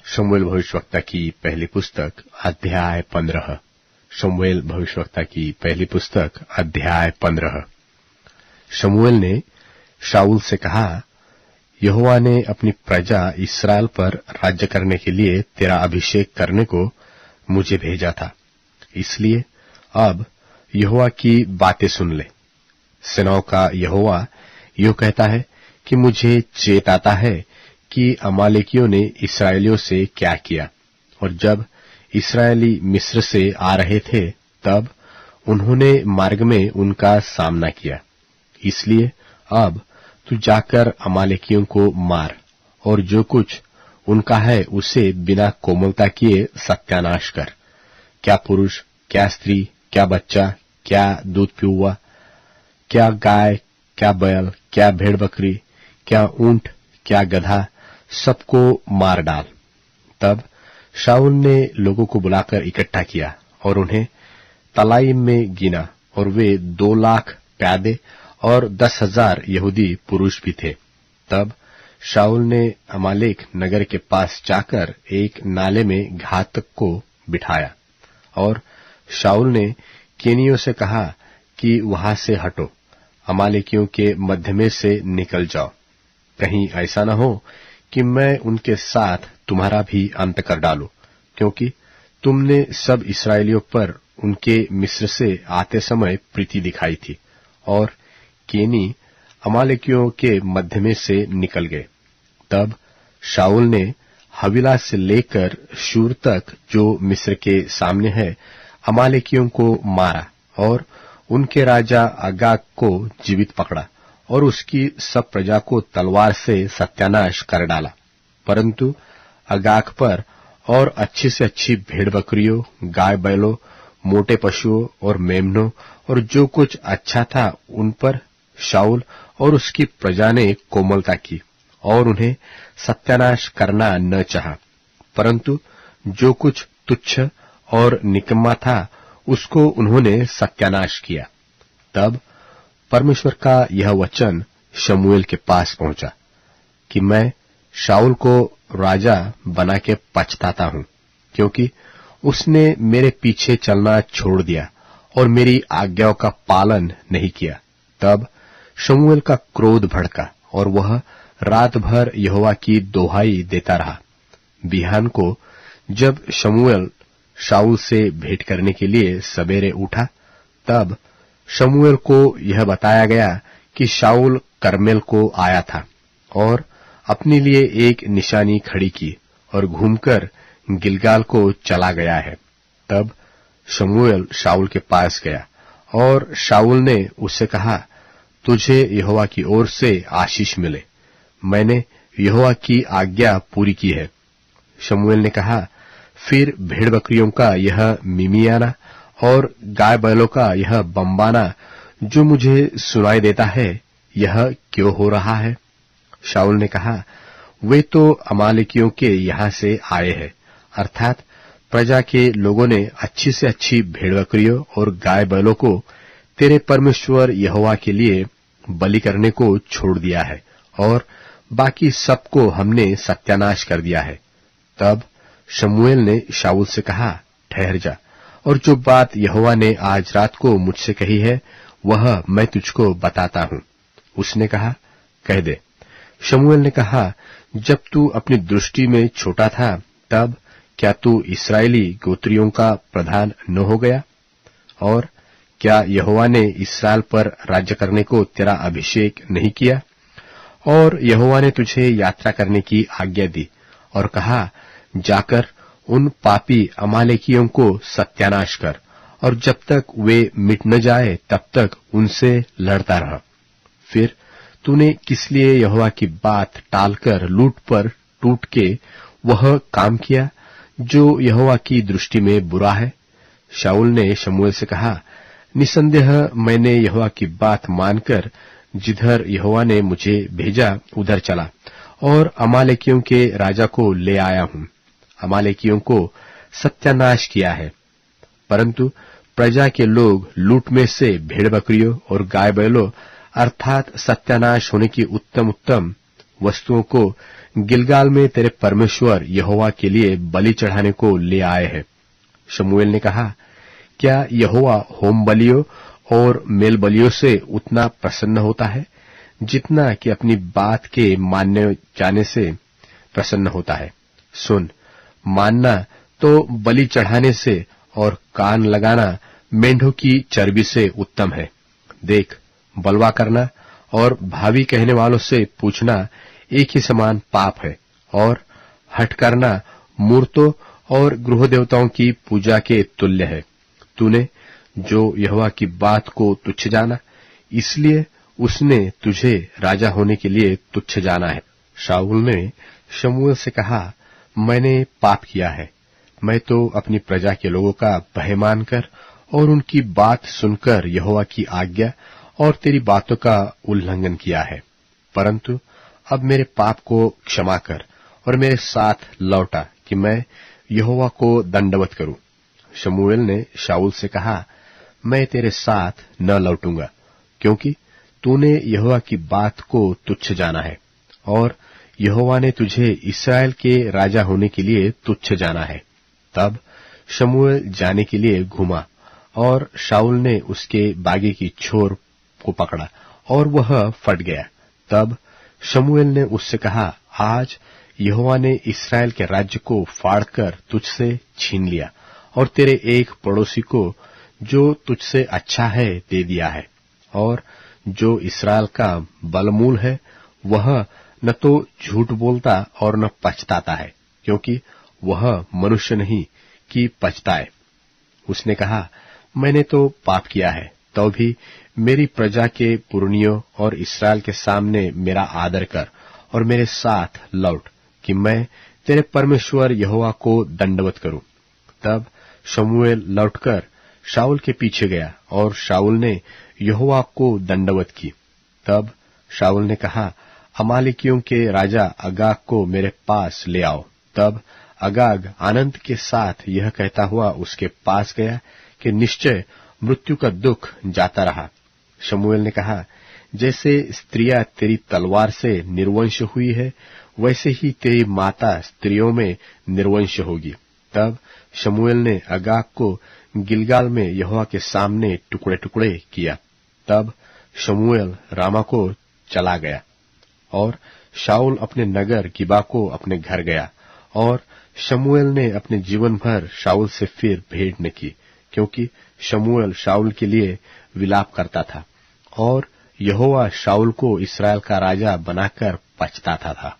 शमूएल भविष्यवक्ता की पहली पुस्तक अध्याय 15। शमूएल भविष्यवक्ता की पहली पुस्तक अध्याय 15। शमूएल ने शाऊल से कहा, यहोवा ने अपनी प्रजा इस्राएल पर राज्य करने के लिए तेरा अभिषेक करने को मुझे भेजा था, इसलिए अब यहोवा की बातें सुन ले। सेनाओं का यहोवा यूं कहता है कि मुझे चेत आता है कि अमालेकियों ने इस्राएलियों से क्या किया, और जब इस्राएली मिस्र से आ रहे थे तब उन्होंने मार्ग में उनका सामना किया। इसलिए अब तू जाकर अमालेकियों को मार और जो कुछ उनका है उसे बिना कोमलता किए सत्यानाश कर। क्या पुरुष, क्या स्त्री, क्या बच्चा, क्या दूध पियुआ, क्या गाय, क्या बैल, क्या भेड़ बकरी, क्या ऊंट, क्या गधा, सबको मार डाल। तब शाऊल ने लोगों को बुलाकर इकट्ठा किया और उन्हें तलाईम में गिना, और वे 2 लाख प्यादे और 10,000 यहूदी पुरुष भी थे। तब शाऊल ने अमालेक नगर के पास जाकर एक नाले में घातक को बिठाया, और शाऊल ने केनियों से कहा कि वहां से हटो, अमालेकियों के मध्य में से निकल जाओ। कहीं ऐसा न हो कि मैं उनके साथ तुम्हारा भी अंत कर डालूं, क्योंकि तुमने सब इस्राएलियों पर उनके मिस्र से आते समय प्रीति दिखाई थी, और केनी अमालेकियों के मध्य में से निकल गए। तब शाऊल ने हवीला से लेकर शूर तक, जो मिस्र के सामने है, अमालेकियों को मारा और उनके राजा अगाग को जीवित पकड़ा और उसकी सब प्रजा को तलवार से सत्यानाश कर डाला। परंतु अगाग पर और अच्छी से अच्छी भेड़ बकरियों, गाय बैलों, मोटे पशुओं और मेमनों और जो कुछ अच्छा था उन पर शाऊल और उसकी प्रजा ने कोमलता की और उन्हें सत्यानाश करना न चाहा, परंतु जो कुछ तुच्छ और निकम्मा था उसको उन्होंने सत्यानाश किया। तब परमेश्वर का यह वचन शमूएल के पास पहुंचा कि मैं शाऊल को राजा बना के पछताता हूं, क्योंकि उसने मेरे पीछे चलना छोड़ दिया और मेरी आज्ञाओं का पालन नहीं किया। तब शमूएल का क्रोध भड़का और वह रात भर यहोवा की दोहाई देता रहा। बिहान को जब शमूएल शाऊल से भेंट करने के लिए सवेरे उठा, तब शमूएल को यह बताया गया कि शाऊल कर्मेल को आया था और अपने लिए एक निशानी खड़ी की और घूमकर गिलगाल को चला गया है। तब शमूएल शाऊल के पास गया और शाऊल ने उससे कहा, तुझे यहोवा की ओर से आशीष मिले, मैंने यहोवा की आज्ञा पूरी की है। शमूएल ने कहा, फिर भेड़ बकरियों का यह मिमियाना और गाय बैलों का यह बम्बाना जो मुझे सुनाई देता है, यह क्यों हो रहा है? शाऊल ने कहा, वे तो अमालेकियों के यहां से आए हैं, अर्थात प्रजा के लोगों ने अच्छी से अच्छी भेड़ बकरियों और गाय बैलों को तेरे परमेश्वर यहोवा के लिए बलि करने को छोड़ दिया है, और बाकी सबको हमने सत्यानाश कर दिया है। तब शमूएल ने शाऊल से कहा, ठहर जा, और जो बात यहोवा ने आज रात को मुझसे कही है वह मैं तुझको बताता हूं। उसने कहा, कह दे। शमूएल ने कहा, जब तू अपनी दृष्टि में छोटा था तब क्या तू इस्राएली गोत्रियों का प्रधान न हो गया? और क्या यहोवा ने इस्राएल पर राज्य करने को तेरा अभिषेक नहीं किया? और यहोवा ने तुझे यात्रा करने की आज्ञा दी और कहा, जाकर उन पापी अमालेकियों को सत्यानाश कर, और जब तक वे मिट न जाए तब तक उनसे लड़ता रह। फिर तूने किस लिए यहोवा की बात टालकर लूट पर टूट के वह काम किया जो यहोवा की दृष्टि में बुरा है? शाऊल ने शमूएल से कहा, निसंदेह मैंने यहोवा की बात मानकर जिधर यहोवा ने मुझे भेजा उधर चला और अमालेकियों के राजा को ले आया हूं। अमालेकियों को सत्यानाश किया है, परंतु प्रजा के लोग लूट में से भेड़ बकरियों और गाय बैलों अर्थात सत्यानाश होने की उत्तम उत्तम वस्तुओं को गिलगाल में तेरे परमेश्वर यहोवा के लिए बलि चढ़ाने को ले आए हैं। शमूएल ने कहा, क्या यहोवा होम बलियों और मेल बलियों से उतना प्रसन्न होता है जितना कि अपनी बात के मानने जाने से प्रसन्न होता है? सुन, मानना तो बलि चढ़ाने से और कान लगाना मेंढों की चर्बी से उत्तम है। देख, बलवा करना और भावी कहने वालों से पूछना एक ही समान पाप है, और हठ करना मूर्तों और गृह देवताओं की पूजा के तुल्य है। तूने जो यहोवा की बात को तुच्छ जाना, इसलिए उसने तुझे राजा होने के लिए तुच्छ जाना है। शाऊल ने शमूएल से कहा, मैंने पाप किया है। मैं तो अपनी प्रजा के लोगों का भय मानकर और उनकी बात सुनकर यहोवा की आज्ञा और तेरी बातों का उल्लंघन किया है। परंतु अब मेरे पाप को क्षमा कर और मेरे साथ लौटा कि मैं यहोवा को दंडवत करूं। शमूएल ने शाऊल से कहा, मैं तेरे साथ न लौटूंगा, क्योंकि तूने यहोवा की बात को तुच्छ जाना है और यहोवा ने तुझे इस्राएल के राजा होने के लिए तुच्छ जाना है। तब शमूएल जाने के लिए घूमा और शाऊल ने उसके बागे की छोर को पकड़ा और वह फट गया। तब शमूएल ने उससे कहा, आज यहोवा ने इस्राएल के राज्य को फाड़कर तुझसे छीन लिया और तेरे एक पड़ोसी को जो तुझसे अच्छा है दे दिया है, और जो इस्राएल का बलमूल है वह न तो झूठ बोलता और न पछताता है, क्योंकि वह मनुष्य नहीं कि पछताए। उसने कहा, मैंने तो पाप किया है, तो भी मेरी प्रजा के पुरनियों और इस्राएल के सामने मेरा आदर कर और मेरे साथ लौट कि मैं तेरे परमेश्वर यहोवा को दंडवत करूं। तब शमूएल लौटकर शाऊल के पीछे गया और शाऊल ने यहोवा को दंडवत की। तब शाऊल ने कहा, अमालेकियों के राजा अगाग को मेरे पास ले आओ। तब अगाग आनंद के साथ यह कहता हुआ उसके पास गया कि निश्चय मृत्यु का दुख जाता रहा। शमूएल ने कहा, जैसे स्त्रियां तेरी तलवार से निर्वंश हुई है, वैसे ही तेरी माता स्त्रियों में निर्वंश होगी। तब शमूएल ने अगाग को गिलगाल में यहोवा के सामने टुकड़े टुकड़े किया। तब शमूएल रामा को चला गया और शाऊल अपने नगर गिबा को अपने घर गया, और शमूएल ने अपने जीवन भर शाऊल से फिर भेंट न की, क्योंकि शमूएल शाऊल के लिए विलाप करता था और यहोवा शाऊल को इस्राएल का राजा बनाकर पछताता था।